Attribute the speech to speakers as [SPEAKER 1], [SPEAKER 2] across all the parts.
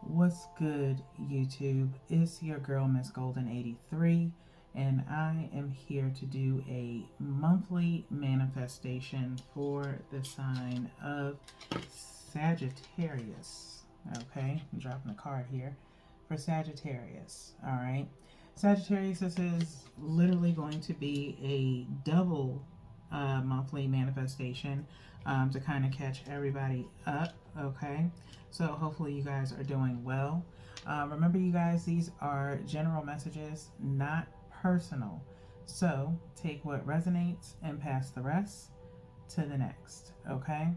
[SPEAKER 1] What's good, YouTube? It's your girl, Miss Golden 83, and I am here to do a monthly manifestation for the sign of Sagittarius. Okay, I'm dropping a card here for Sagittarius. All right, Sagittarius, this is literally going to be a double monthly manifestation to kind of catch everybody up. Okay, so hopefully you guys are doing well. Remember, you guys, these are general messages, not personal. So take what resonates and pass the rest to the next. Okay.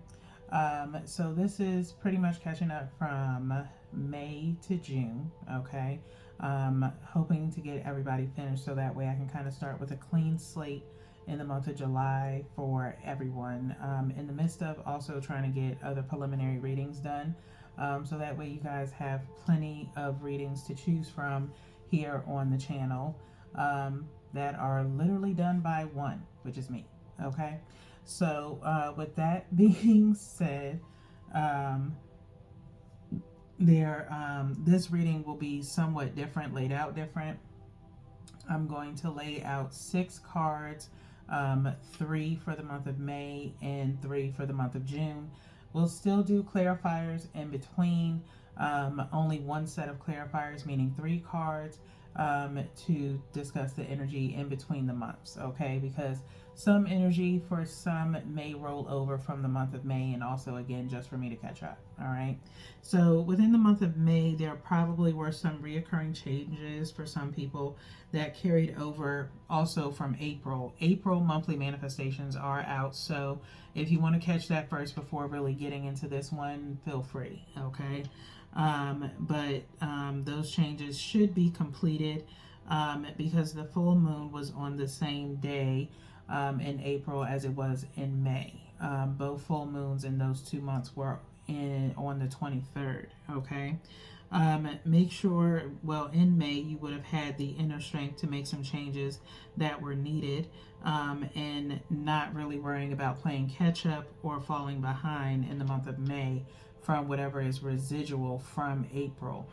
[SPEAKER 1] So this is pretty much catching up from May to June. Okay. Hoping to get everybody finished so that way I can kind of start with a clean slate in the month of July for everyone. In the midst of also trying to get other preliminary readings done. So that way you guys have plenty of readings to choose from here on the channel that are literally done by one, which is me. Okay. So with that being said, this reading will be somewhat different, laid out different. I'm going to lay out 6 cards, 3 for the month of May and 3 for the month of June. We'll still do clarifiers in between, only one set of clarifiers, meaning 3 cards to discuss the energy in between the months, okay? Because some energy for some may roll over from the month of May, and also, again, just for me to catch up, all right? So within the month of May, there probably were some reoccurring changes for some people that carried over also from April. April monthly manifestations are out, so if you want to catch that first before really getting into this one, feel free, okay? But those changes should be completed because the full moon was on the same day in April as it was in May. Both full moons in those 2 months were on the 23rd, okay? Make sure, well, in May, you would have had the inner strength to make some changes that were needed and not really worrying about playing catch up or falling behind in the month of May from whatever is residual from April.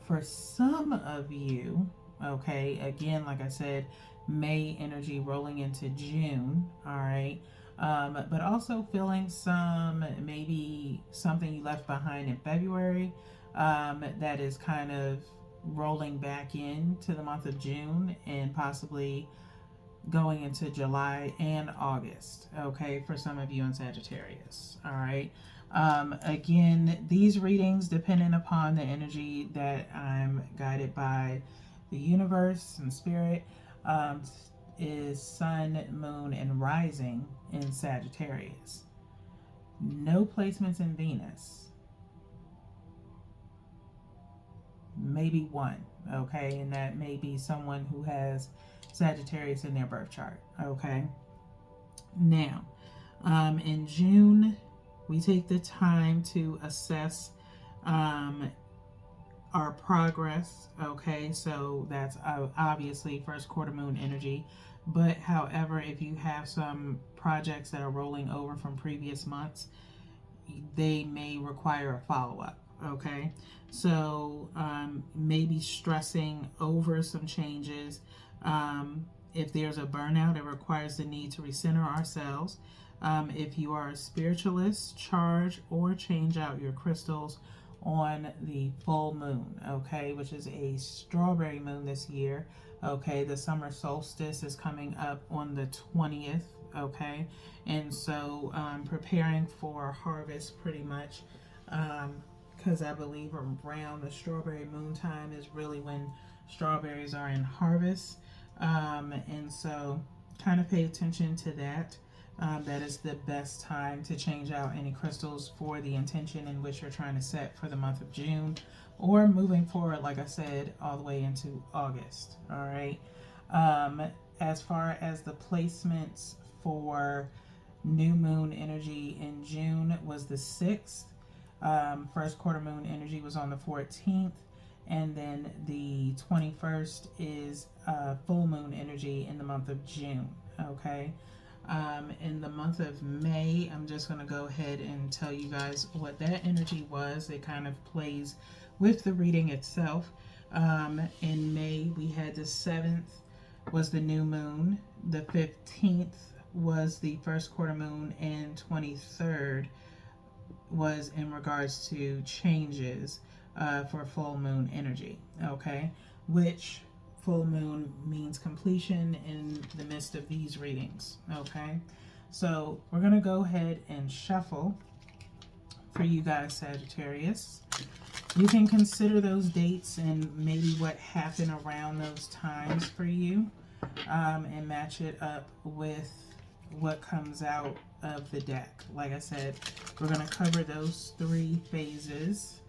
[SPEAKER 1] For some of you, okay, again, like I said, May energy rolling into June, all right, but also feeling some, maybe something you left behind in February that is kind of rolling back into the month of June and possibly going into July and August, okay, for some of you in Sagittarius, all right. Again, these readings, depending upon the energy that I'm guided by the universe and spirit, is sun, moon, and rising in Sagittarius. No placements in Venus. Maybe one, okay, and that may be someone who has Sagittarius in their birth chart, okay. Now, in June, we take the time to assess our progress, okay, so that's obviously first quarter moon energy. But however, if you have some projects that are rolling over from previous months, they may require a follow-up, okay? So maybe stressing over some changes. If there's a burnout, it requires the need to recenter ourselves. If you are a spiritualist, charge or change out your crystals on the full moon, okay, which is a strawberry moon this year, okay. The summer solstice is coming up on the 20th, okay, and so preparing for harvest pretty much, because I believe around the strawberry moon time is really when strawberries are in harvest, and so kind of pay attention to that. That is the best time to change out any crystals for the intention in which you're trying to set for the month of June, or moving forward, like I said, all the way into August. All right. As far as the placements for new moon energy in June was the 6th. First quarter moon energy was on the 14th. And then the 21st is full moon energy in the month of June. Okay. In the month of May, I'm just going to go ahead and tell you guys what that energy was. It kind of plays with the reading itself. In May, we had the 7th was the new moon, the 15th was the first quarter moon, and 23rd was in regards to changes for full moon energy, okay? Which full moon means completion in the midst of these readings, okay? So we're going to go ahead and shuffle for you guys, Sagittarius. You can consider those dates and maybe what happened around those times for you, and match it up with what comes out of the deck. Like I said, we're going to cover those 3 phases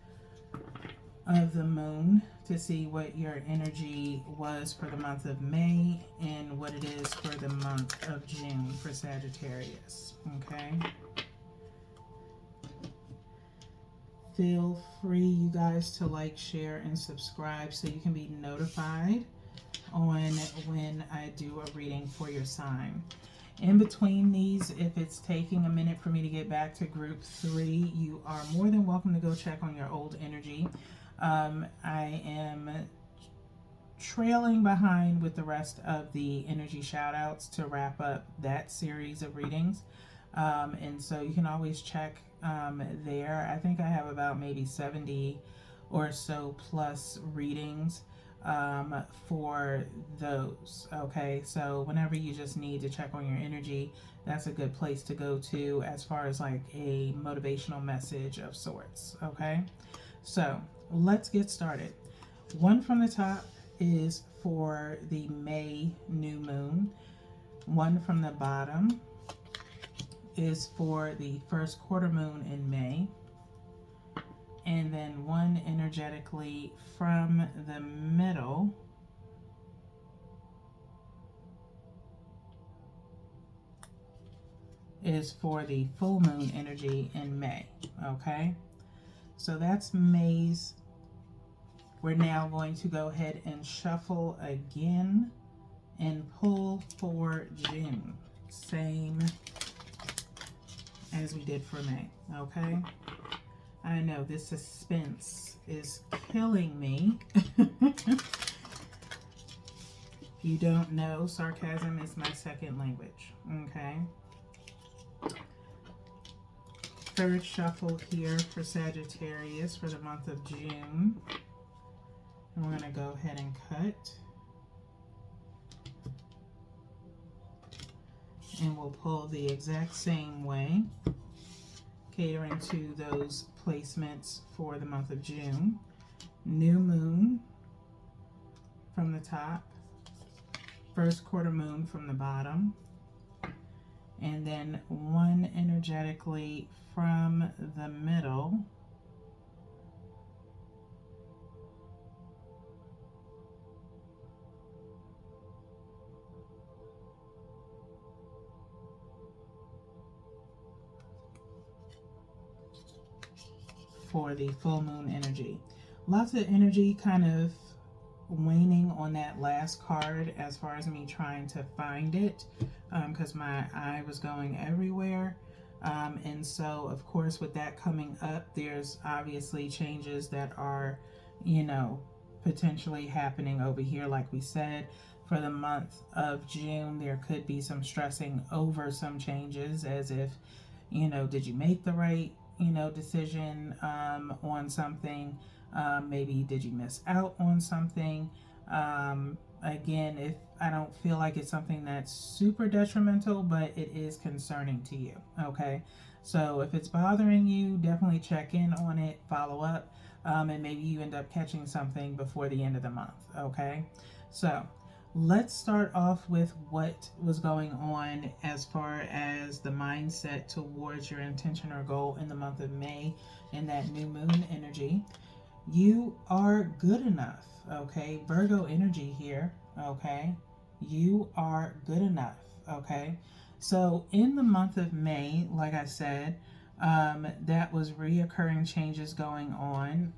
[SPEAKER 1] of the moon to see what your energy was for the month of May and what it is for the month of June for Sagittarius, okay? Feel free, you guys, to like, share, and subscribe so you can be notified on when I do a reading for your sign. In between these, if it's taking a minute for me to get back to group 3, you are more than welcome to go check on your old energy. I am trailing behind with the rest of the energy shout outs to wrap up that series of readings. And so you can always check there. I think I have about maybe 70 or so plus readings for those, okay? So whenever you just need to check on your energy, that's a good place to go to as far as like a motivational message of sorts, okay? So let's get started. One from the top is for the May new moon. One from the bottom is for the first quarter moon in May. And then one energetically from the middle is for the full moon energy in May, okay? So that's May's. We're now going to go ahead and shuffle again and pull for June. Same as we did for May, okay? I know this suspense is killing me. If you don't know, sarcasm is my second language, okay? Third shuffle here for Sagittarius for the month of June. And we're going to go ahead and cut. And we'll pull the exact same way, catering to those placements for the month of June. New moon from the top, first quarter moon from the bottom, and then one energetically from the middle for the full moon energy. Lots of energy kind of waning on that last card as far as me trying to find it, because my eye was going everywhere. And so, of course, with that coming up, there's obviously changes that are, you know, potentially happening over here. Like we said, for the month of June, there could be some stressing over some changes, as if, you know, did you make the right, you know, decision on something? Maybe did you miss out on something? Again, if I don't feel like it's something that's super detrimental, but it is concerning to you, okay? So if it's bothering you, definitely check in on it, follow up, and maybe you end up catching something before the end of the month, okay? So let's start off with what was going on as far as the mindset towards your intention or goal in the month of May in that new moon energy. You are good enough, okay? Virgo energy here, okay? You are good enough, okay? So in the month of May, like I said, that was reoccurring changes going on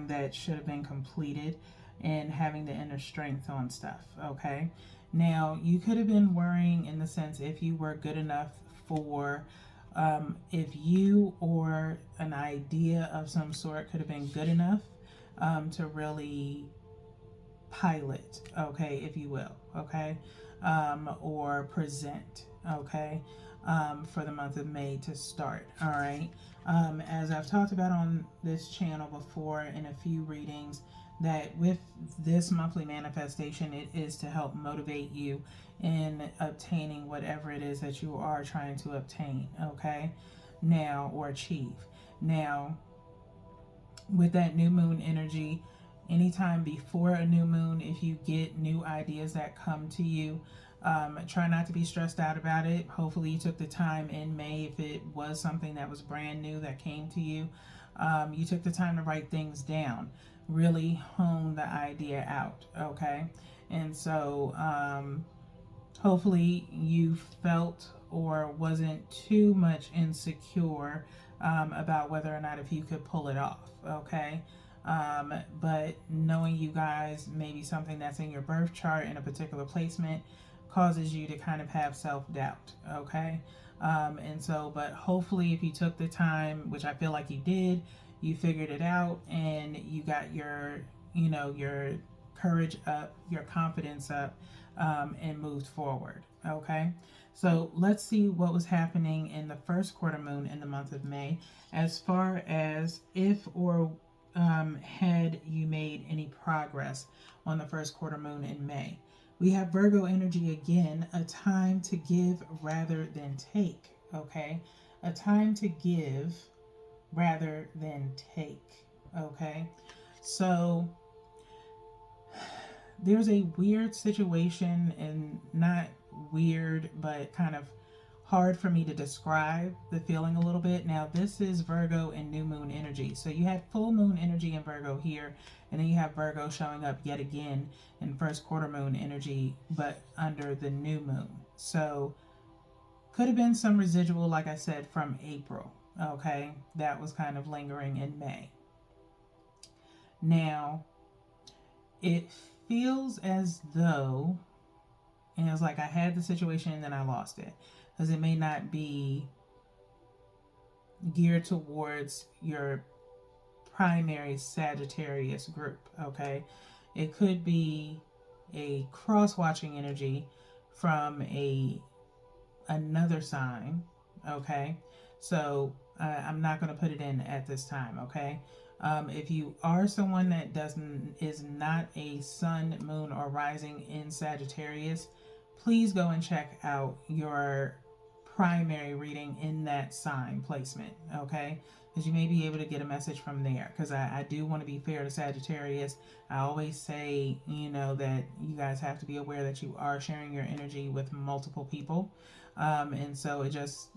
[SPEAKER 1] that should have been completed and having the inner strength on stuff, okay? Now, you could have been worrying in the sense if you were good enough for, if you or an idea of some sort could have been good enough to really pilot, okay, if you will, okay, or present, okay, for the month of May to start, all right. As I've talked about on this channel before in a few readings, that with this monthly manifestation, it is to help motivate you in obtaining whatever it is that you are trying to obtain, okay, now, or achieve. Now, with that new moon energy, anytime before a new moon, if you get new ideas that come to you, try not to be stressed out about it. Hopefully you took the time in May, if it was something that was brand new that came to you, you took the time to write things down, really hone the idea out, okay. And so hopefully you felt or wasn't too much insecure about whether or not if you could pull it off, okay. But knowing you guys, maybe something that's in your birth chart in a particular placement causes you to kind of have self-doubt, okay. And so, but hopefully if you took the time, which I feel like you did, you figured it out and you got your, you know, your courage up, your confidence up, and moved forward, okay. So let's see what was happening in the first quarter moon in the month of May, as far as if or had you made any progress on the first quarter moon in May. We have Virgo energy again, a time to give rather than take, okay? A time to give rather than take, okay? So there's a weird situation, and not weird, but kind of hard for me to describe the feeling a little bit. Now, this is Virgo and new moon energy. So you had full moon energy in Virgo here, and then you have Virgo showing up yet again in first quarter moon energy, but under the new moon. So could have been some residual, like I said, from April, okay, that was kind of lingering in May. Now, it feels as though, and it's like I had the situation and then I lost it, because it may not be geared towards your primary Sagittarius group, okay? It could be a cross-watching energy from another sign, okay? So I'm not going to put it in at this time, okay? If you are someone that is not a sun, moon, or rising in Sagittarius, please go and check out your primary reading in that sign placement, okay? Because you may be able to get a message from there. Because I do want to be fair to Sagittarius. I always say, you know, that you guys have to be aware that you are sharing your energy with multiple people. And so it's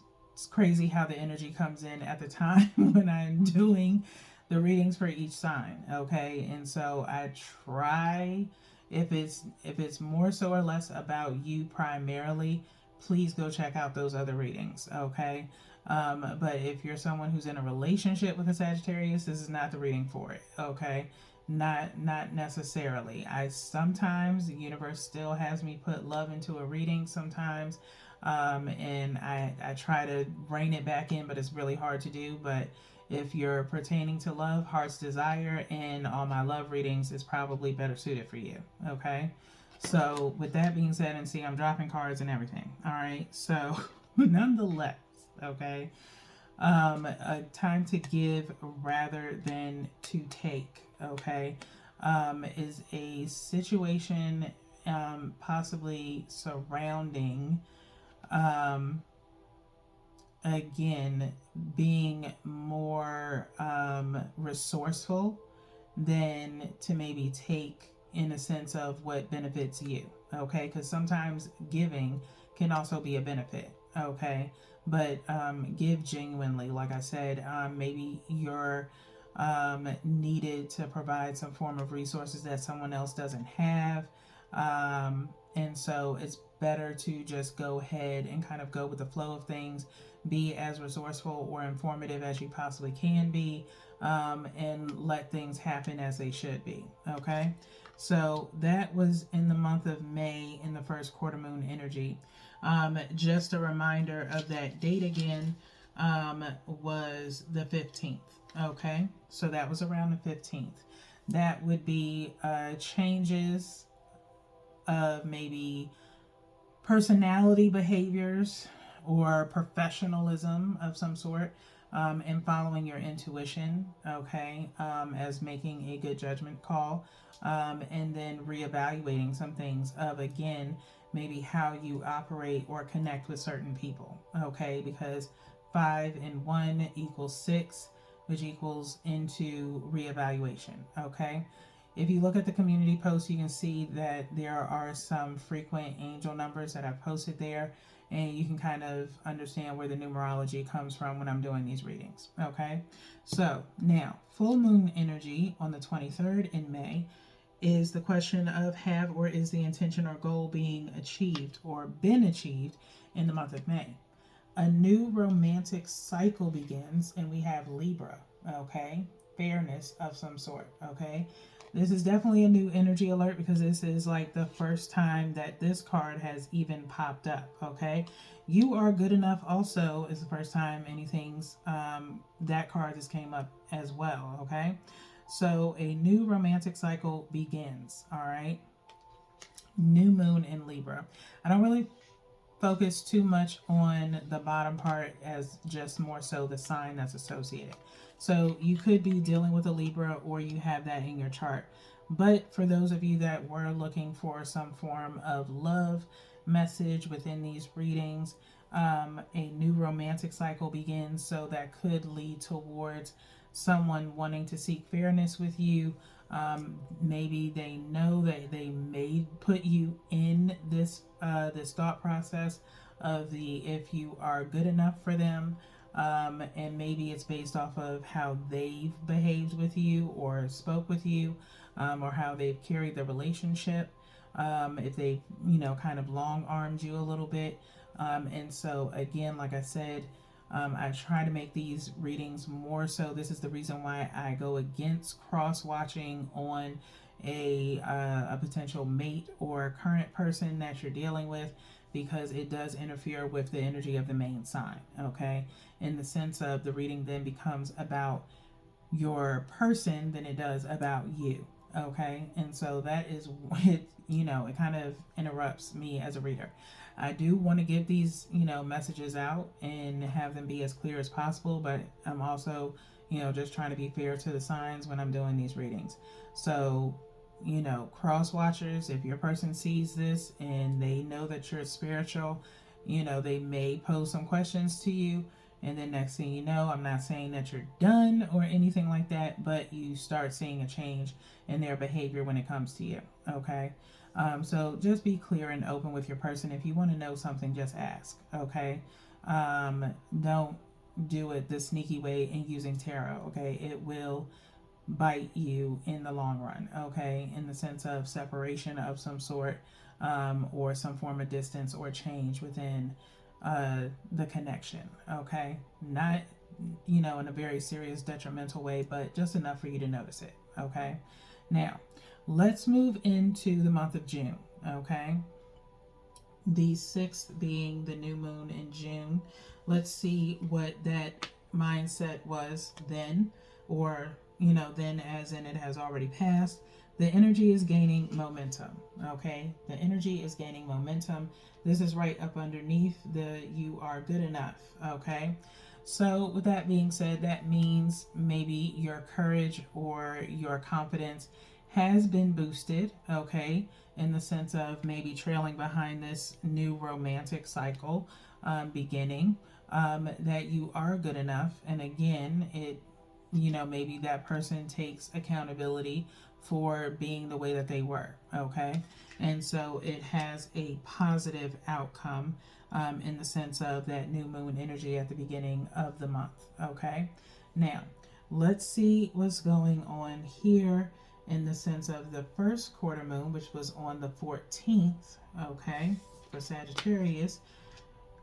[SPEAKER 1] crazy how the energy comes in at the time when I'm doing the readings for each sign, okay? And so I try, if it's more so or less about you primarily, please go check out those other readings, okay? But if you're someone who's in a relationship with a Sagittarius, this is not the reading for it, okay? Not necessarily. Sometimes the universe still has me put love into a reading sometimes, and I try to rein it back in, but it's really hard to do. But if you're pertaining to love, heart's desire, and all my love readings is probably better suited for you, okay? So with that being said, and see, I'm dropping cards and everything, all right? So nonetheless, okay, a time to give rather than to take, okay, is a situation possibly surrounding, again, being more resourceful than to maybe take, in a sense of what benefits you, okay? Because sometimes giving can also be a benefit, okay? But give genuinely, like I said. Maybe you're needed to provide some form of resources that someone else doesn't have, and so it's better to just go ahead and kind of go with the flow of things, be as resourceful or informative as you possibly can be, and let things happen as they should be. Okay, so that was in the month of May in the first quarter moon energy. Just a reminder of that date again, was the 15th. Okay, so that was around the 15th. That would be changes of maybe personality behaviors or professionalism of some sort, and following your intuition, okay, as making a good judgment call, and then reevaluating some things of, again, maybe how you operate or connect with certain people, okay, because 5 and 1 equals 6, which equals into reevaluation, okay. If you look at the community post, you can see that there are some frequent angel numbers that I've posted there, and you can kind of understand where the numerology comes from when I'm doing these readings. Okay, so now full moon energy on the 23rd in May is the question of have or is the intention or goal being achieved or been achieved in the month of May. A new romantic cycle begins, and we have Libra. Okay, fairness of some sort. Okay. This is definitely a new energy alert because this is like the first time that this card has even popped up, okay? You are good enough also is the first time anything's, that card just came up as well, okay? So a new romantic cycle begins, all right? New moon in Libra. I don't really focus too much on the bottom part as just more so the sign that's associated. So you could be dealing with a Libra or you have that in your chart. But for those of you that were looking for some form of love message within these readings, a new romantic cycle begins. So that could lead towards someone wanting to seek fairness with you. Maybe they know that they may put you in this this thought process of the if you are good enough for them, and maybe it's based off of how they've behaved with you or spoke with you, or how they've carried the relationship, if they kind of long armed you a little bit, and so again, like I said, I try to make these readings more so. This is the reason why I go against cross watching on a potential mate or current person that you're dealing with, because it does interfere with the energy of the main sign, okay? In the sense of the reading then becomes about your person than it does about you, okay? And so that is it, it kind of interrupts me as a reader. I do want to give these, messages out and have them be as clear as possible, but I'm also, just trying to be fair to the signs when I'm doing these readings. So, cross watchers, if your person sees this and they know that you're spiritual, they may pose some questions to you. And then next thing you know, I'm not saying that you're done or anything like that, but you start seeing a change in their behavior when it comes to you. Okay. So just be clear and open with your person. If you want to know something, just ask. Okay. Don't do it the sneaky way and using tarot. Okay. It will bite you in the long run. Okay. In the sense of separation of some sort, or some form of distance or change within the connection, okay? Not, in a very serious detrimental way, but just enough for you to notice it, okay? Now, let's move into the month of June, okay? The 6th being the new moon in June. Let's see what that mindset was then, or, then as in it has already passed. The energy is gaining momentum, okay? The energy is gaining momentum. This is right up underneath the you are good enough, okay? So with that being said, that means maybe your courage or your confidence has been boosted, okay? In the sense of maybe trailing behind this new romantic cycle beginning, that you are good enough. And again, it, maybe that person takes accountability for being the way that they were, okay? And so it has a positive outcome, in the sense of that new moon energy at the beginning of the month, okay? Now, let's see what's going on here in the sense of the first quarter moon, which was on the 14th, okay, for Sagittarius.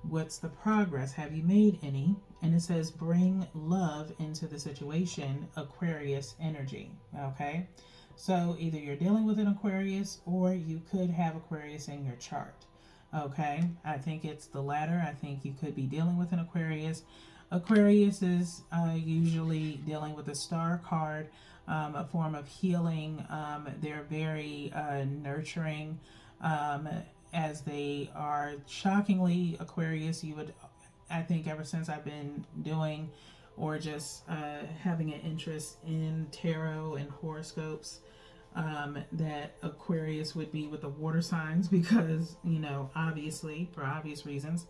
[SPEAKER 1] What's the progress? Have you made any? And it says, bring love into the situation, Aquarius energy. Okay. So either you're dealing with an Aquarius or you could have Aquarius in your chart. Okay. I think it's the latter. I think you could be dealing with an Aquarius. Aquarius is usually dealing with a star card, a form of healing. They're very nurturing, as they are shockingly Aquarius. You would, I think, ever since I've been doing or just having an interest in tarot and horoscopes, that Aquarius would be with the water signs because, obviously, for obvious reasons.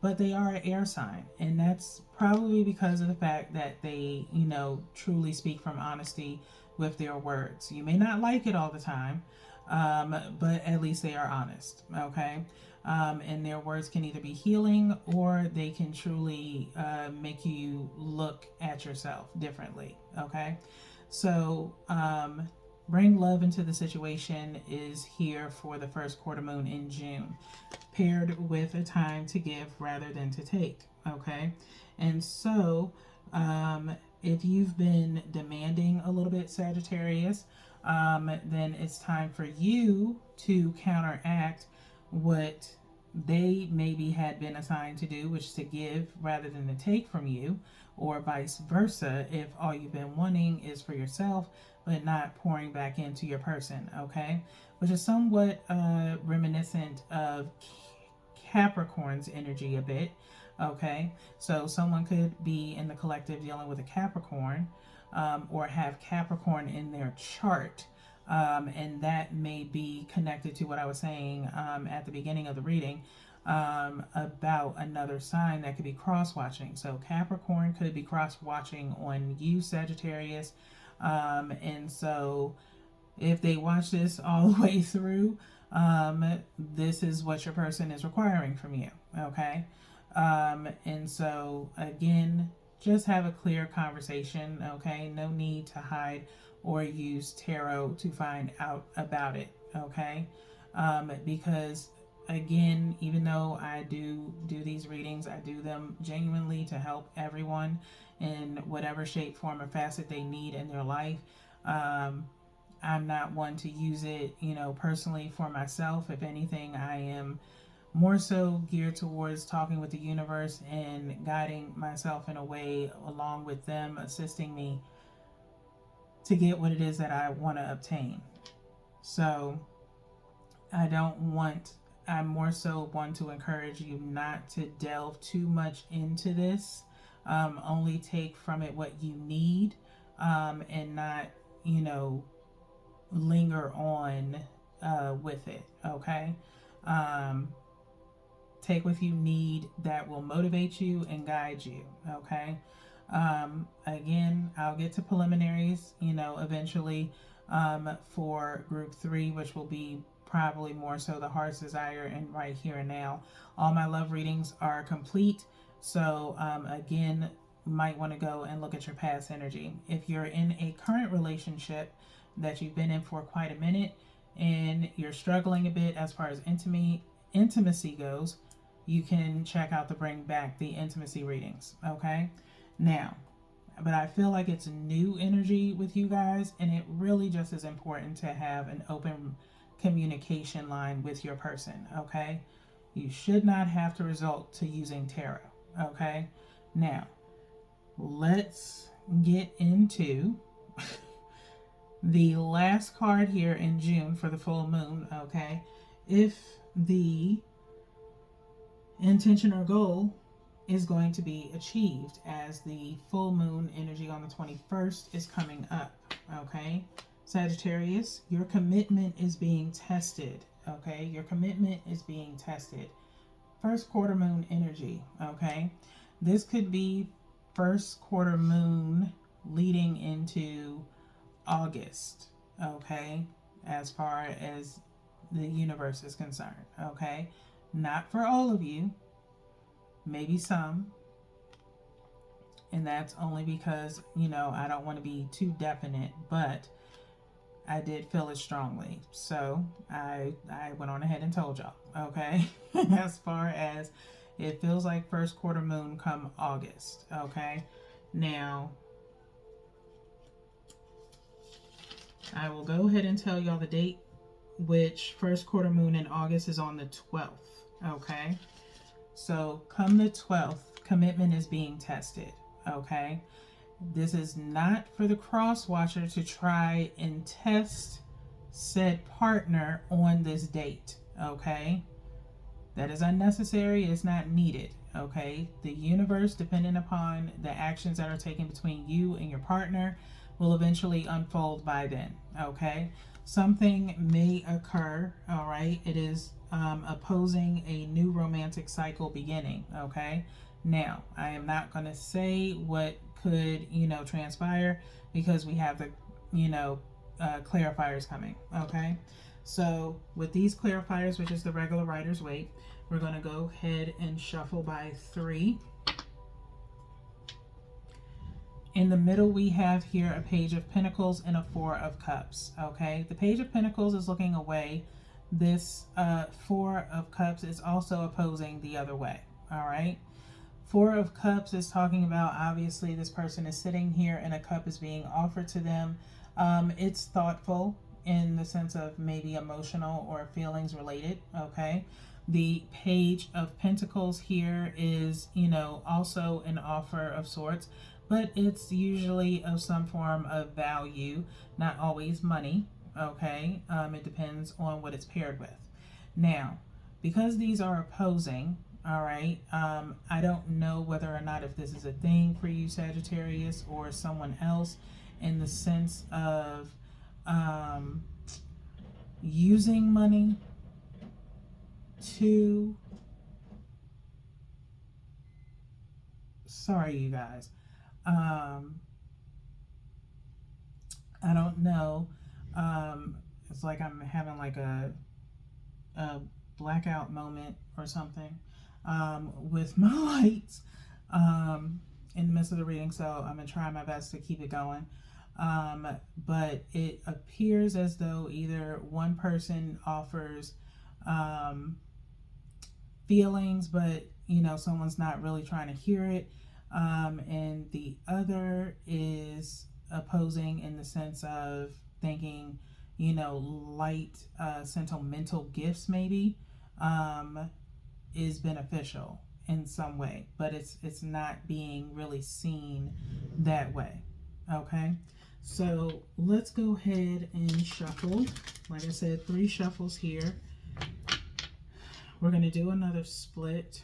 [SPEAKER 1] But they are an air sign, and that's probably because of the fact that they, truly speak from honesty with their words. You may not like it all the time, but at least they are honest, okay? And their words can either be healing or they can truly make you look at yourself differently, okay? So, bring love into the situation is here for the first quarter moon in June, paired with a time to give rather than to take, okay? And so, if you've been demanding a little bit, Sagittarius, then it's time for you to counteract what they maybe had been assigned to do, which is to give rather than to take from you, or vice versa, if all you've been wanting is for yourself but not pouring back into your person, okay? Which is somewhat reminiscent of Capricorn's energy a bit, okay? So someone could be in the collective dealing with a Capricorn, or have Capricorn in their chart, and that may be connected to what I was saying at the beginning of the reading, about another sign that could be cross-watching. So Capricorn could be cross-watching on you, Sagittarius, and so if they watch this all the way through, this is what your person is requiring from you, okay? And so again, just have a clear conversation, okay? No need to hide or use tarot to find out about it, okay? Because again, even though I do these readings, I do them genuinely to help everyone in whatever shape, form, or facet they need in their life. I'm not one to use it, personally for myself. If anything, I am more so geared towards talking with the universe and guiding myself in a way along with them, assisting me to get what it is that I want to obtain. So I more so want to encourage you not to delve too much into this. Only take from it what you need, and not, linger on with it, okay? Take what you need that will motivate you and guide you, okay? Again, I'll get to preliminaries, eventually, for group 3, which will be probably more so the heart's desire and right here and now. All my love readings are complete. So again, might want to go and look at your past energy. If you're in a current relationship that you've been in for quite a minute and you're struggling a bit as far as intimacy goes, you can check out the Bring Back the Intimacy readings, okay? Now, but I feel like it's new energy with you guys, and it really just is important to have an open communication line with your person, okay? You should not have to resort to using tarot, okay? Now, let's get into the last card here in June for the full moon, okay? If the intention or goal is going to be achieved as the full moon energy on the 21st is coming up, okay? Sagittarius, your commitment is being tested, okay? Your commitment is being tested. First quarter moon energy, okay? This could be first quarter moon leading into August, okay? As far as the universe is concerned, okay? Not for all of you, maybe some. And that's only because, I don't want to be too definite, but I did feel it strongly. So I went on ahead and told y'all, okay? As far as It feels like first quarter moon come August. Okay. Now, I will go ahead and tell y'all the date, which first quarter moon in August is on the 12th. Okay. So come the 12th, commitment is being tested. Okay. This is not for the cross watcher to try and test said partner on this date. Okay. That is unnecessary. It's not needed. Okay. The universe, depending upon the actions that are taken between you and your partner, will eventually unfold by then. Okay. Something may occur. All right. It is opposing a new romantic cycle beginning. Okay. Now, I am not going to say what could, transpire, because we have the, clarifiers coming. Okay. So with these clarifiers, which is the regular writer's weight, we're going to go ahead and shuffle by 3. In the middle, we have here a Page of Pentacles and a 4 of Cups. Okay, the Page of Pentacles is looking away. This 4 of Cups is also opposing the other way. All right. 4 of Cups is talking about, obviously, this person is sitting here and a cup is being offered to them. It's thoughtful in the sense of maybe emotional or feelings related. Okay. The Page of Pentacles here is, also an offer of sorts, but it's usually of some form of value, not always money. Okay. It depends on what it's paired with. Now, because these are opposing, all right, I don't know whether or not if this is a thing for you, Sagittarius, or someone else, in the sense of using money to, sorry you guys, I don't know, it's like I'm having like a blackout moment or something with my lights in the midst of the reading, so I'm gonna try my best to keep it going. But it appears as though either one person offers feelings, but someone's not really trying to hear it, and the other is opposing in the sense of thinking, light sentimental gifts maybe is beneficial in some way, but it's not being really seen that way. Okay, so let's go ahead and shuffle. Like I said, 3 shuffles here. We're going to do another split.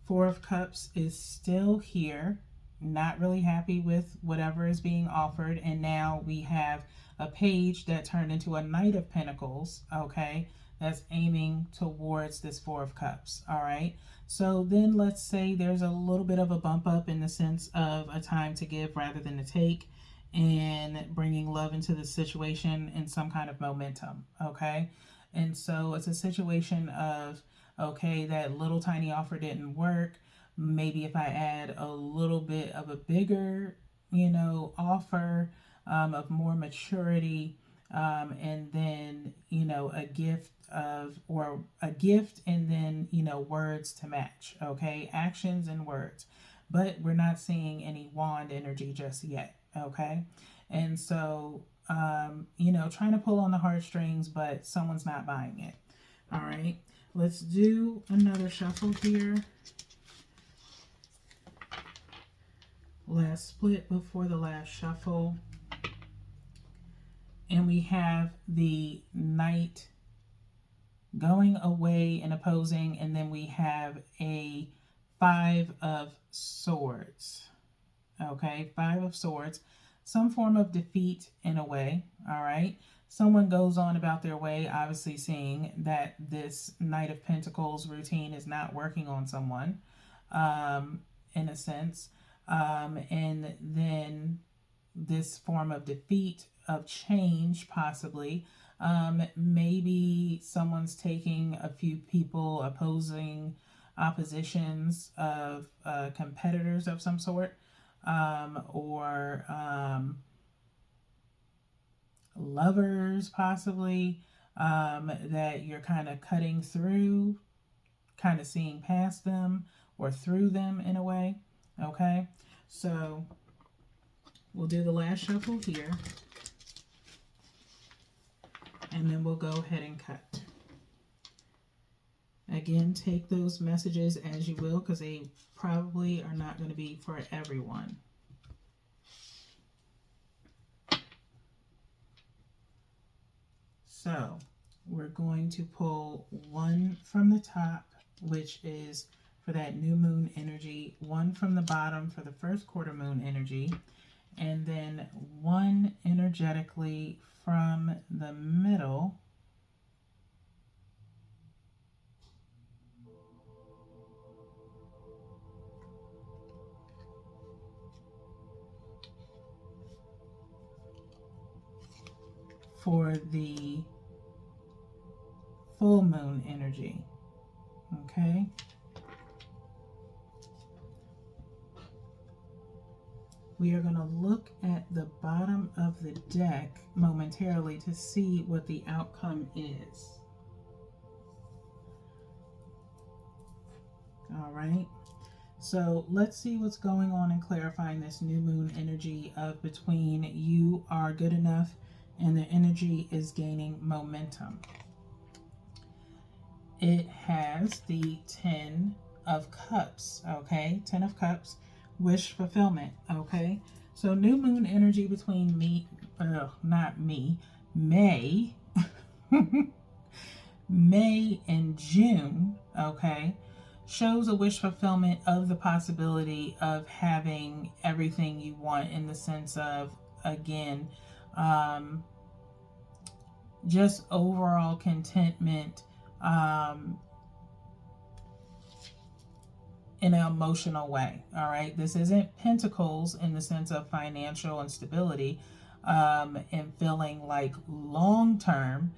[SPEAKER 1] 4 of Cups is still here, not really happy with whatever is being offered, and now we have a page that turned into a Knight of Pentacles. Okay, that's aiming towards this 4 of Cups. All right, so then let's say there's a little bit of a bump up in the sense of a time to give rather than to take, and bringing love into the situation in some kind of momentum. Okay, and so it's a situation of, okay, that little tiny offer didn't work. Maybe if I add a little bit of a bigger, offer of more maturity, and then, a gift and then, words to match. Okay, actions and words. But we're not seeing any wand energy just yet. Okay, and so, trying to pull on the heartstrings, but someone's not buying it. All right, let's do another shuffle here. Last split before the last shuffle. And we have the Knight going away and opposing, and then we have a 5 of Swords. Okay, 5 of Swords. Some form of defeat in a way. All right. Someone goes on about their way, obviously seeing that this Knight of Pentacles routine is not working on someone, in a sense. And then this form of defeat, of change, possibly. Maybe someone's taking a few people oppositions of competitors of some sort, or lovers, possibly, that you're kind of cutting through kind of seeing past them or through them in a way. Okay, so we'll do the last shuffle here, and then we'll go ahead and cut. Again, take those messages as you will, because they probably are not going to be for everyone. So we're going to pull one from the top, which is for that new moon energy, one from the bottom for the first quarter moon energy, and then one energetically from the middle for the full moon energy. Okay. We are going to look at the bottom of the deck momentarily to see what the outcome is. All right. So let's see what's going on in clarifying this new moon energy of between you are good enough and the energy is gaining momentum. It has the 10 of Cups, okay? 10 of Cups, wish fulfillment, okay? So new moon energy between May, May and June, okay, shows a wish fulfillment of the possibility of having everything you want, in the sense of, again, just overall contentment, in an emotional way. All right, this isn't Pentacles in the sense of financial instability, and feeling like long-term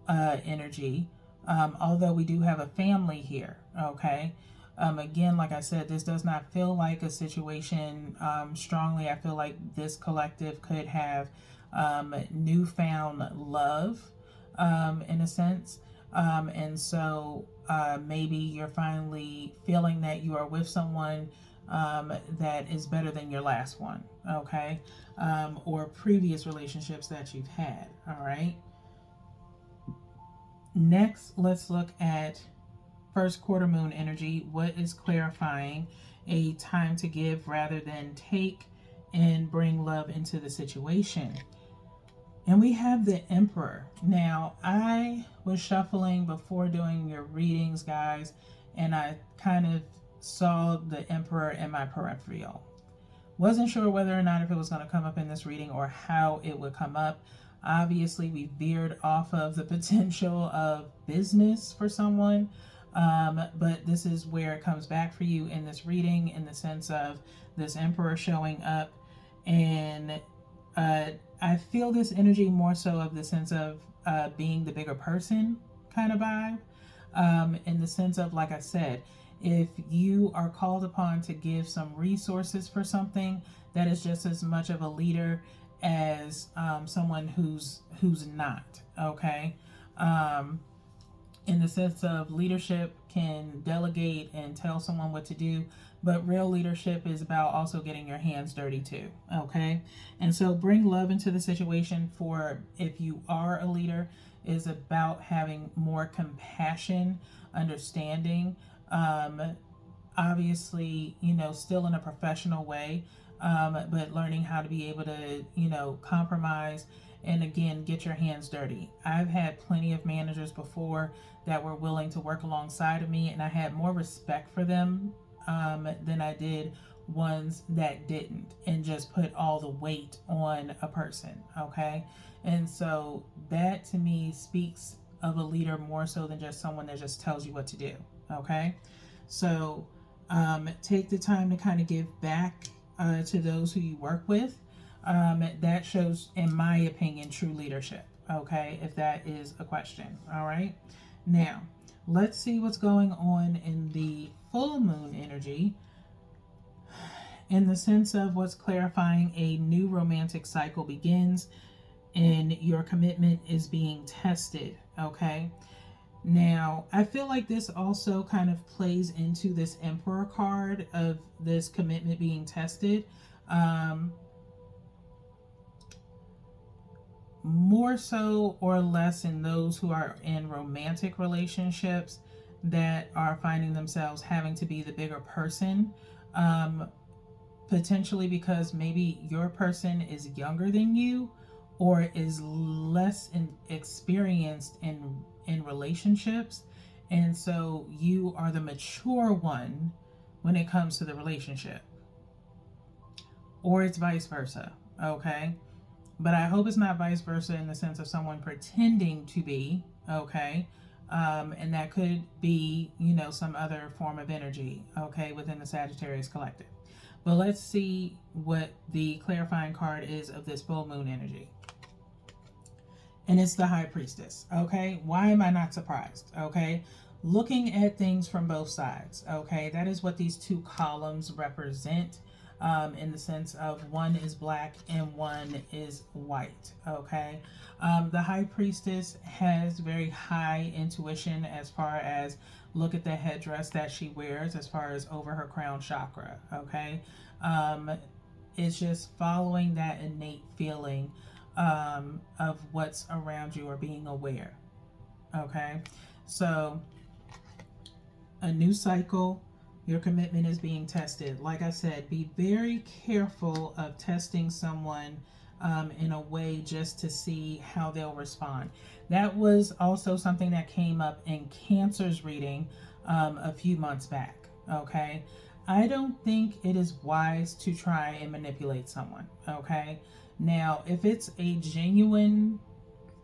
[SPEAKER 1] energy, although we do have a family here. Okay, again, like I said, this does not feel like a situation. Strongly, I feel like this collective could have newfound love, in a sense, and so maybe you're finally feeling that you are with someone that is better than your last one, okay, or previous relationships that you've had. All right, next let's look at first quarter moon energy. What is clarifying a time to give rather than take and bring love into the situation? And we have the Emperor. Now, I was shuffling before doing your readings, guys, and I kind of saw the Emperor in my peripheral. Wasn't sure whether or not if it was going to come up in this reading or how it would come up. Obviously, we veered off of the potential of business for someone, but this is where it comes back for you in this reading, in the sense of this Emperor showing up. And I feel this energy more so of the sense of being the bigger person kind of vibe, in the sense of, like I said, if you are called upon to give some resources for something, that is just as much of a leader as someone who's not, okay? In the sense of leadership can delegate and tell someone what to do, but real leadership is about also getting your hands dirty too, okay? And so bring love into the situation. For if you are a leader, is about having more compassion, understanding, obviously, still in a professional way, but learning how to be able to, compromise and, again, get your hands dirty. I've had plenty of managers before that were willing to work alongside of me, and I had more respect for them than I did ones that didn't and just put all the weight on a person, okay? And so that to me speaks of a leader more so than just someone that just tells you what to do, okay? So take the time to kind of give back to those who you work with. That shows, in my opinion, true leadership, okay, if that is a question. All right, now let's see what's going on in the full moon energy, in the sense of what's clarifying. A new romantic cycle begins and your commitment is being tested, okay? Now, I feel like this also kind of plays into this Emperor card of this commitment being tested. Um, More so or less in those who are in romantic relationships that are finding themselves having to be the bigger person. Um, Potentially because maybe your person is younger than you or is less experienced in relationships, and so you are the mature one when it comes to the relationship, or it's vice versa. Okay, but I hope it's not vice versa in the sense of someone pretending to be. Okay, and that could be, some other form of energy, okay, within the Sagittarius collective. But let's see what the clarifying card is of this full moon energy. And it's the High Priestess, okay? Why am I not surprised, okay? Looking at things from both sides, okay? That is what these two columns represent, in the sense of one is black and one is white, okay? The High Priestess has very high intuition as far as look at the headdress that she wears as far as over her crown chakra, okay? It's just following that innate feeling of what's around you or being aware, okay? So a new cycle, your commitment is being tested. Like I said, be very careful of testing someone in a way just to see how they'll respond. That was also something that came up in Cancer's reading a few months back, okay? I don't think it is wise to try and manipulate someone, okay? Now, if it's a genuine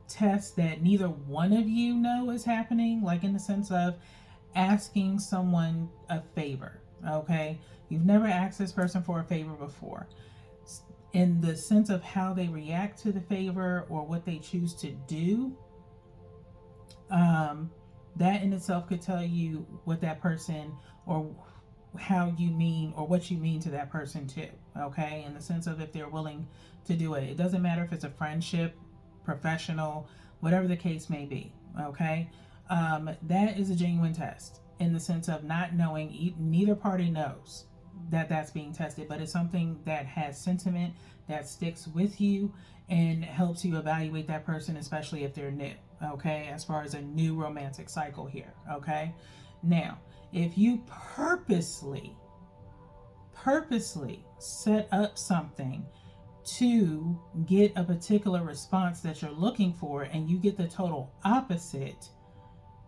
[SPEAKER 1] test that neither one of you know is happening, like in the sense of asking someone a favor, okay? You've never asked this person for a favor before. In the sense of how they react to the favor or what they choose to do, that in itself could tell you what that person or how you mean or what you mean to that person too, okay? In the sense of if they're willing to do it. It doesn't matter if it's a friendship, professional, whatever the case may be, okay? That is a genuine test in the sense of not knowing, neither party knows that that's being tested, but it's something that has sentiment that sticks with you and helps you evaluate that person, especially if they're new, okay? As far as a new romantic cycle here, okay? Now, if you purposely set up something to get a particular response that you're looking for and you get the total opposite,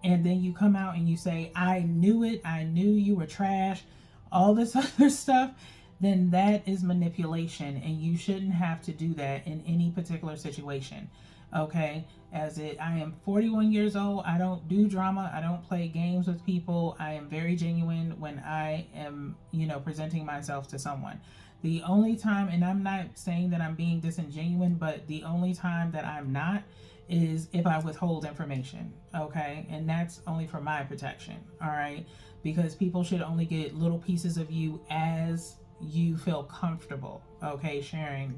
[SPEAKER 1] and then you come out and you say, I knew it, I knew you were trash, all this other stuff, then that is manipulation, and you shouldn't have to do that in any particular situation, okay? I am 41 years old, I don't do drama, I don't play games with people, I am very genuine when I am, presenting myself to someone. The only time, and I'm not saying that I'm being disingenuous, but the only time that I'm not is if I withhold information, okay? And that's only for my protection, all right? Because people should only get little pieces of you as you feel comfortable, okay, sharing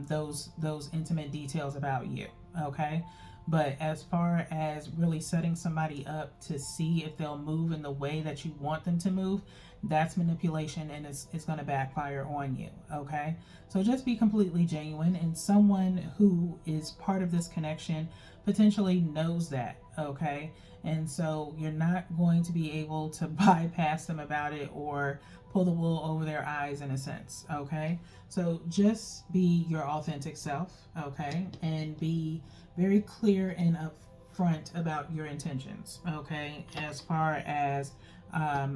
[SPEAKER 1] those intimate details about you, okay? But as far as really setting somebody up to see if they'll move in the way that you want them to move, that's manipulation, and it's going to backfire on you, okay? So just be completely genuine, and someone who is part of this connection potentially knows that, okay? And so you're not going to be able to bypass them about it or pull the wool over their eyes in a sense, okay? So just be your authentic self, okay? And be very clear and upfront about your intentions, okay? As far as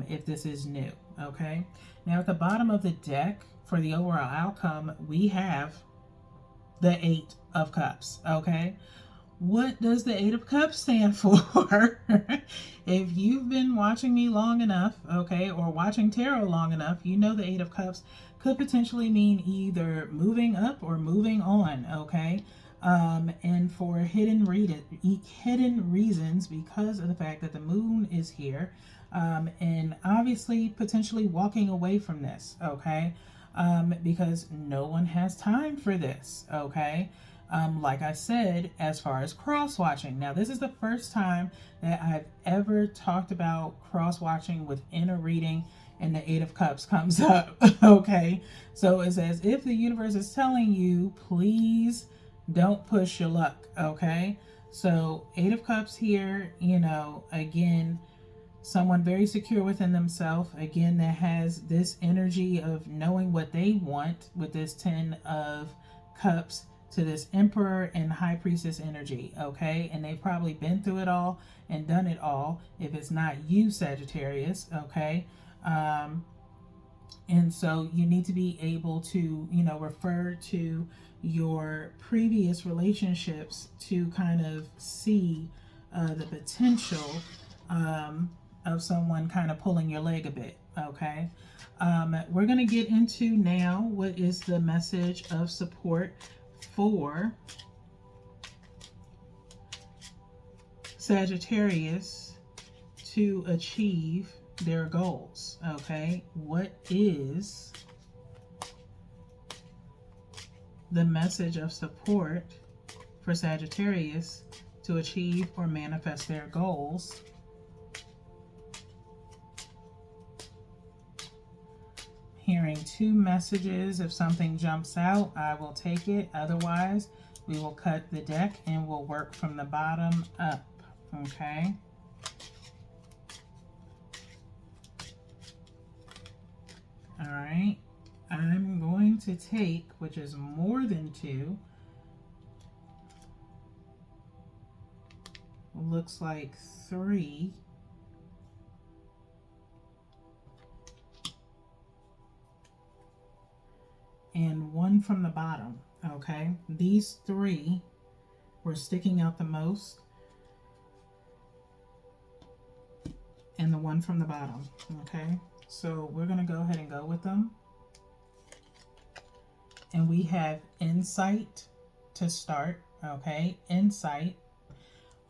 [SPEAKER 1] if this is new, okay? Now at the bottom of the deck for the overall outcome, we have the Eight of Cups, okay? What does the Eight of Cups stand for? If you've been watching me long enough, okay, or watching tarot long enough, you know the Eight of Cups could potentially mean either moving up or moving on, okay? And for hidden reasons, because of the fact that the moon is here, and obviously potentially walking away from this, okay? Because no one has time for this, okay? Like I said, as far as cross watching, now this is the first time that I've ever talked about cross watching within a reading, and the Eight of Cups comes up. Okay, so it's as if the universe is telling you, please don't push your luck. Okay, so Eight of Cups here, again, someone very secure within themselves, again, that has this energy of knowing what they want with this Ten of Cups to this Emperor and High Priestess energy. Okay, and they've probably been through it all and done it all, if it's not you, Sagittarius. Okay, and so you need to be able to refer to your previous relationships to kind of see the potential of someone kind of pulling your leg a bit. Okay, we're going to get into now what is the message of support for Sagittarius to achieve their goals. Okay, what is the message of support for Sagittarius to achieve or manifest their goals? Hearing two messages. If something jumps out, I will take it. Otherwise, we will cut the deck and we'll work from the bottom up. Okay. All right. I'm going to take, which is more than two. Looks like three. And one from the bottom. Okay, these three were sticking out the most, and the one from the bottom. Okay, so we're going to go ahead and go with them. And we have insight to start. Okay, insight,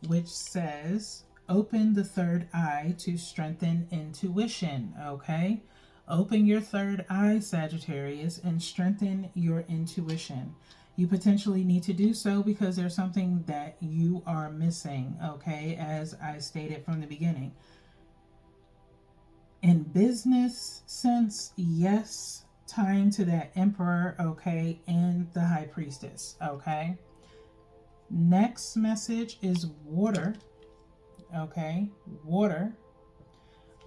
[SPEAKER 1] which says open the third eye to strengthen intuition. Okay, open your third eye, Sagittarius, and strengthen your intuition. You potentially need to do so because there's something that you are missing, okay, as I stated from the beginning. In business sense, yes, tying to that Emperor, okay, and the High Priestess, okay. Next message is water, okay, water,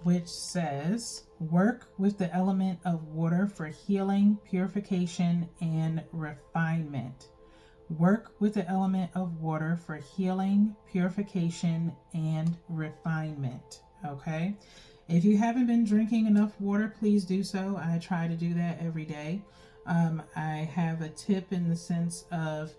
[SPEAKER 1] which says work with the element of water for healing, purification, and refinement. Work with the element of water for healing, purification, and refinement. Okay? If you haven't been drinking enough water, please do so. I try to do that every day. I have a tip in the sense of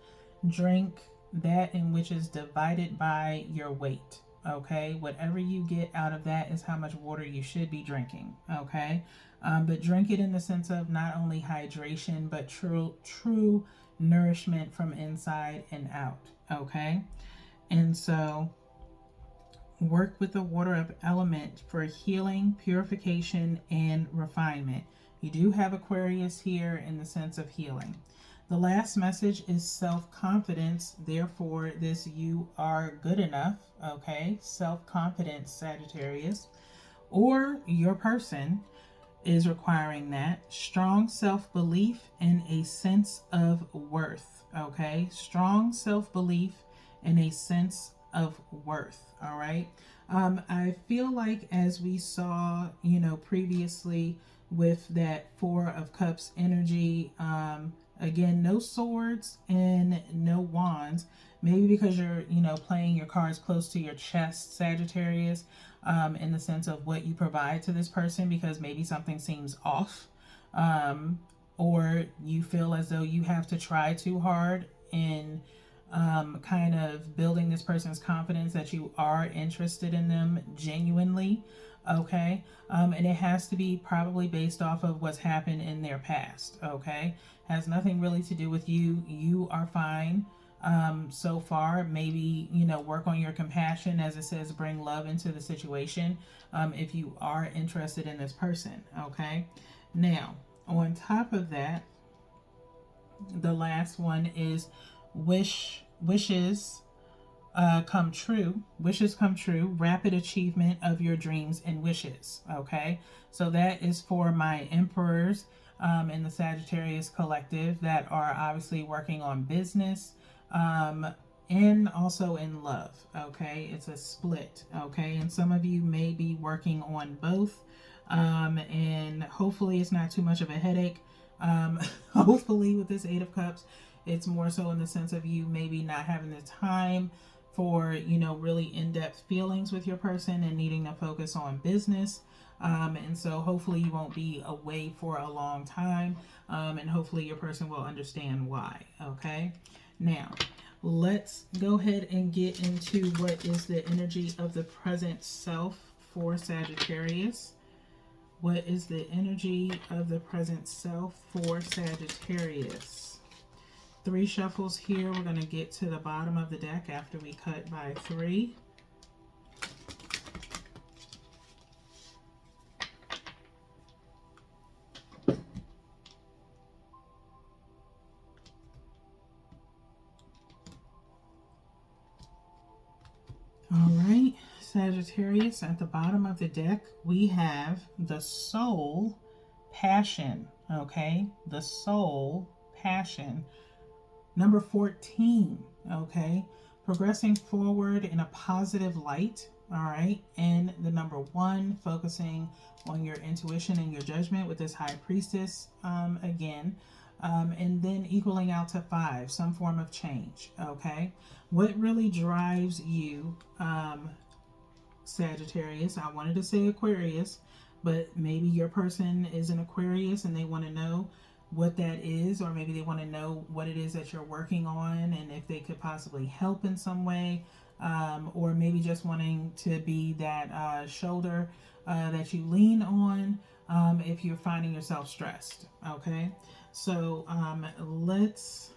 [SPEAKER 1] drink that in which is divided by your weight. Okay, whatever you get out of that is how much water you should be drinking. Okay, but drink it in the sense of not only hydration but true nourishment from inside and out. Okay, and so work with the water element for healing, purification, and refinement. You do have Aquarius here in the sense of healing. The last message is self-confidence. Therefore, this you are good enough. Okay, self-confidence, Sagittarius, or your person is requiring that. Strong self-belief and a sense of worth. Okay, strong self-belief and a sense of worth. All right. I feel like as we saw, previously with that Four of Cups energy, again, no swords and no wands. Maybe because you're, playing your cards close to your chest, Sagittarius, in the sense of what you provide to this person, because maybe something seems off, or you feel as though you have to try too hard in kind of building this person's confidence that you are interested in them genuinely. Okay, and it has to be probably based off of what's happened in their past. Okay, has nothing really to do with you. You are fine so far. Maybe work on your compassion, as it says, bring love into the situation if you are interested in this person. Okay, now on top of that, the last one is wishes come true. Wishes come true. Rapid achievement of your dreams and wishes. Okay, so that is for my emperors in the Sagittarius collective that are obviously working on business and also in love. Okay, it's a split. Okay, and some of you may be working on both, and hopefully it's not too much of a headache. Hopefully with this Eight of Cups, it's more so in the sense of you maybe not having the time for, you know, really in-depth feelings with your person and needing to focus on business. And so hopefully you won't be away for a long time, and hopefully your person will understand why. Okay, now let's go ahead and get into what is the energy of the present self for Sagittarius. What is the energy of the present self for Sagittarius? 3 shuffles here. We're going to get to the bottom of the deck after we cut by 3. All right, Sagittarius, at the bottom of the deck, we have the soul passion. Okay, the soul passion. Number 14, okay, progressing forward in a positive light, all right, and the number 1, focusing on your intuition and your judgment with this High Priestess again, and then equaling out to 5, some form of change, okay. What really drives you, Sagittarius? I wanted to say Aquarius, but maybe your person is an Aquarius and they want to know what that is, or maybe they want to know what it is that you're working on and if they could possibly help in some way, or maybe just wanting to be that shoulder that you lean on if you're finding yourself stressed. Okay, so let's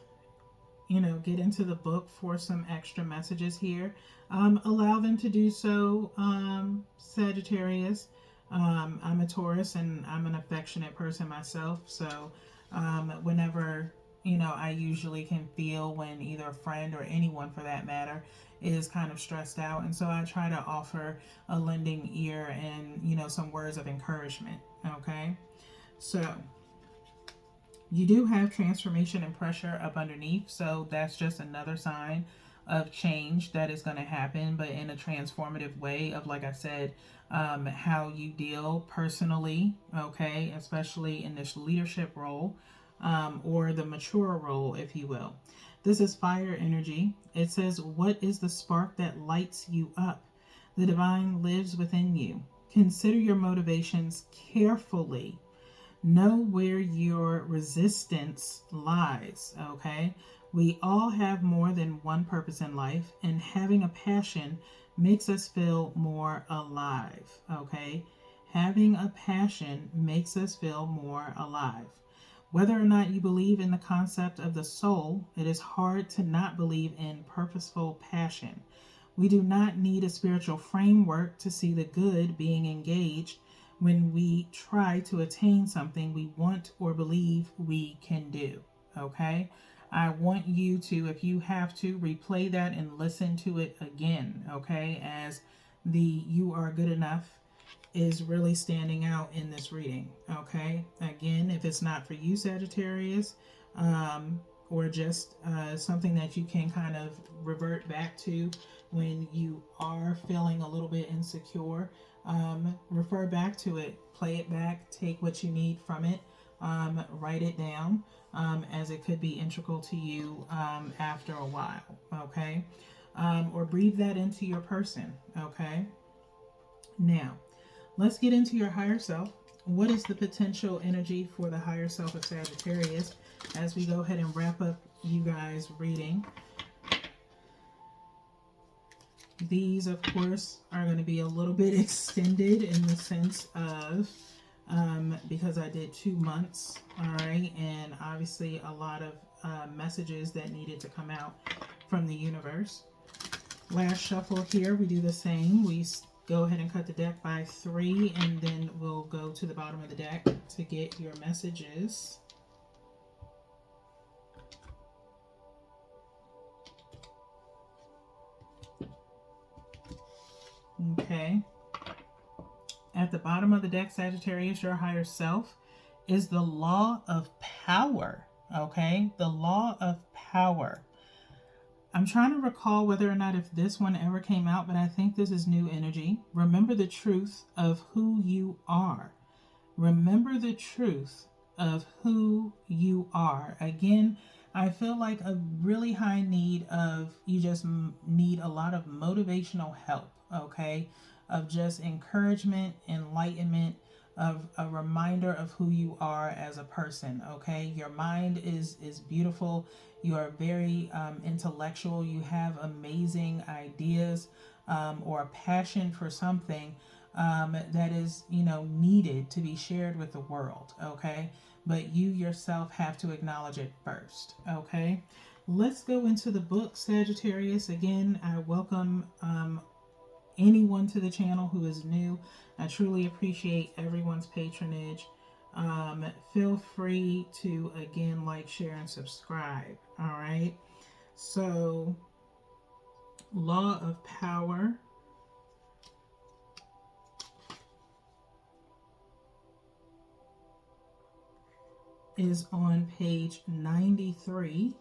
[SPEAKER 1] get into the book for some extra messages here. Allow them to do so, Sagittarius. I'm a Taurus and I'm an affectionate person myself, so whenever I usually can feel when either a friend or anyone for that matter is kind of stressed out, and so I try to offer a lending ear and some words of encouragement. Okay, so you do have transformation and pressure up underneath, so that's just another sign of change that is going to happen, but in a transformative way of, like I said, how you deal personally, okay, especially in this leadership role, or the mature role, if you will. This is fire energy. It says, what is the spark that lights you up? The divine lives within you. Consider your motivations carefully. Know where your resistance lies, okay? We all have more than one purpose in life, and having a passion makes us feel more alive, okay? Having a passion makes us feel more alive. Whether or not you believe in the concept of the soul, it is hard to not believe in purposeful passion. We do not need a spiritual framework to see the good being engaged when we try to attain something we want or believe we can do. Okay? I want you to, if you have to, replay that and listen to it again. Okay? As the "you are good enough" is really standing out in this reading. Okay? Again, if it's not for you, Sagittarius, or just something that you can kind of revert back to when you are feeling a little bit insecure, refer back to it, play it back, take what you need from it, write it down, as it could be integral to you after a while, okay? Or breathe that into your person, okay? Now, let's get into your higher self. What is the potential energy for the higher self of Sagittarius as we go ahead and wrap up you guys' reading? These, of course, are going to be a little bit extended in the sense of, because I did 2 months, all right, and obviously a lot of messages that needed to come out from the universe. Last shuffle here, we do the same. We go ahead and cut the deck by 3, and then we'll go to the bottom of the deck to get your messages. Okay. At the bottom of the deck, Sagittarius, your higher self, is the law of power. Okay. The law of power. I'm trying to recall whether or not if this one ever came out, but I think this is new energy. Remember the truth of who you are. Remember the truth of who you are. Again, I feel like a really high need of, you just need a lot of motivational help, okay? Of just encouragement, enlightenment, of a reminder of who you are as a person, okay? Your mind is beautiful. You are very intellectual. You have amazing ideas, or a passion for something that is, needed to be shared with the world, okay? But you yourself have to acknowledge it first, okay? Let's go into the book, Sagittarius. Again, I welcome anyone to the channel who is new. I truly appreciate everyone's patronage. Feel free to, again, like, share, and subscribe, all right? So, Law of Power is on page 93.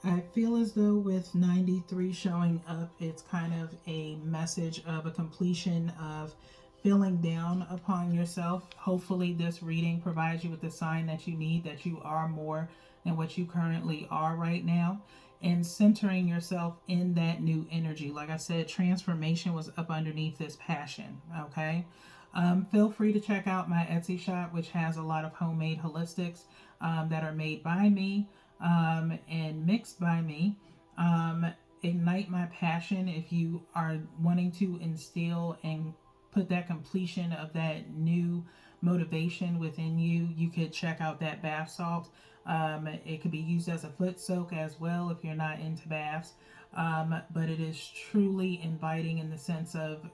[SPEAKER 1] I feel as though with 93 showing up, it's kind of a message of a completion of feeling down upon yourself. Hopefully this reading provides you with the sign that you need, that you are more than what you currently are right now, and centering yourself in that new energy. Like I said, transformation was up underneath this passion, okay? Feel free to check out my Etsy shop, which has a lot of homemade holistics that are made by me and mixed by me. Ignite my passion. If you are wanting to instill and put that completion of that new motivation within you, you could check out that bath salt. It could be used as a foot soak as well if you're not into baths. But it is truly inviting in the sense of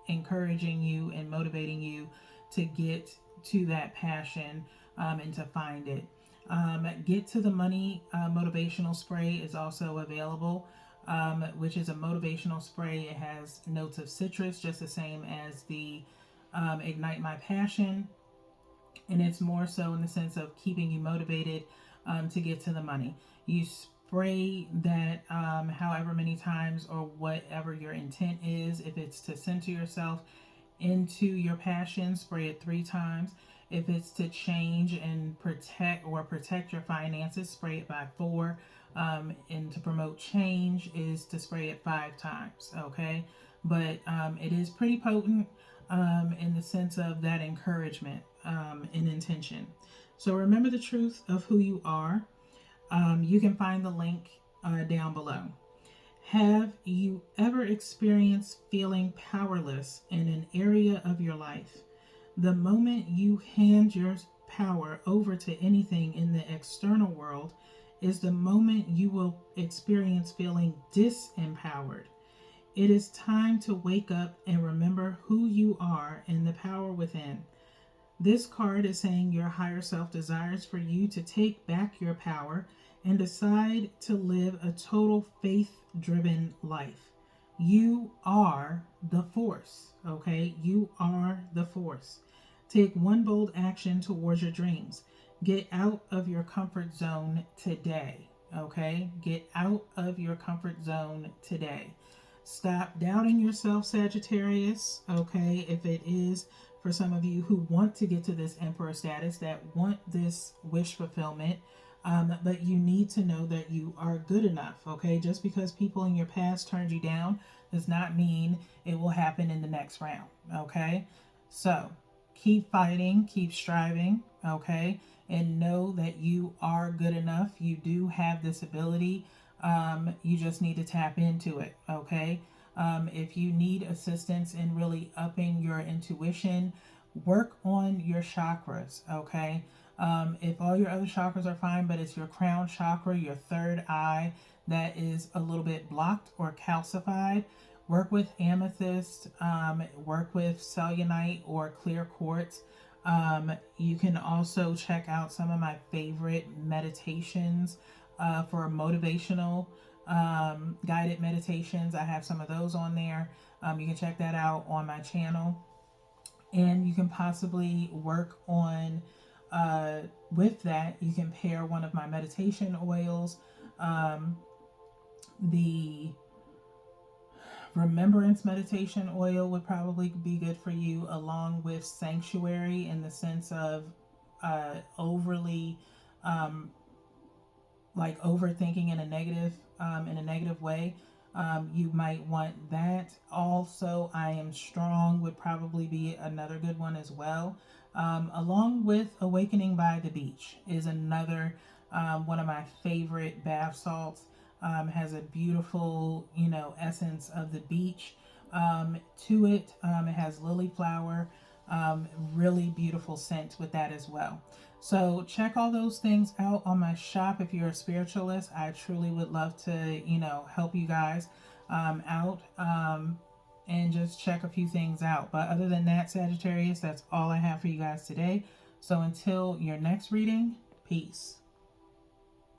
[SPEAKER 1] encouraging you and motivating you to get to that passion and to find it. Get to the Money motivational spray is also available, which is a motivational spray. It has notes of citrus, just the same as the Ignite My Passion. And it's more so in the sense of keeping you motivated to get to the money. You spray that however many times or whatever your intent is. If it's to center yourself into your passion, spray it 3 times. If it's to change and protect your finances, spray it by 4. And to promote change is to spray it 5 times. Okay, but it is pretty potent in the sense of that encouragement and intention. So remember the truth of who you are. You can find the link down below. Have you ever experienced feeling powerless in an area of your life? The moment you hand your power over to anything in the external world is the moment you will experience feeling disempowered. It is time to wake up and remember who you are and the power within. This card is saying your higher self desires for you to take back your power and decide to live a total faith-driven life. You are the force, okay? You are the force. Take one bold action towards your dreams. Get out of your comfort zone today, okay? Get out of your comfort zone today. Stop doubting yourself, Sagittarius, okay? If it is for some of you who want to get to this Emperor status, that want this wish fulfillment, but you need to know that you are good enough, okay? Just because people in your past turned you down does not mean it will happen in the next round, okay? So keep fighting, keep striving, okay? And know that you are good enough. You do have this ability. You just need to tap into it, okay? If you need assistance in really upping your intuition, work on your chakras, okay? If all your other chakras are fine, but it's your crown chakra, your third eye, that is a little bit blocked or calcified, work with amethyst, work with selenite or clear quartz. You can also check out some of my favorite meditations for motivational guided meditations. I have some of those on there. You can check that out on my channel. And you can possibly work on, with that, you can pair one of my meditation oils. The remembrance meditation oil would probably be good for you, along with sanctuary, in the sense of overly like overthinking in a negative way. You might want that. Also, I Am Strong would probably be another good one as well. Along with Awakening by the Beach is another one of my favorite bath salts. Has a beautiful, essence of the beach to it. It has lily flower, really beautiful scent with that as well. So check all those things out on my shop. If you're a spiritualist, I truly would love to, help you guys out, and just check a few things out. But other than that, Sagittarius, that's all I have for you guys today. So until your next reading, peace.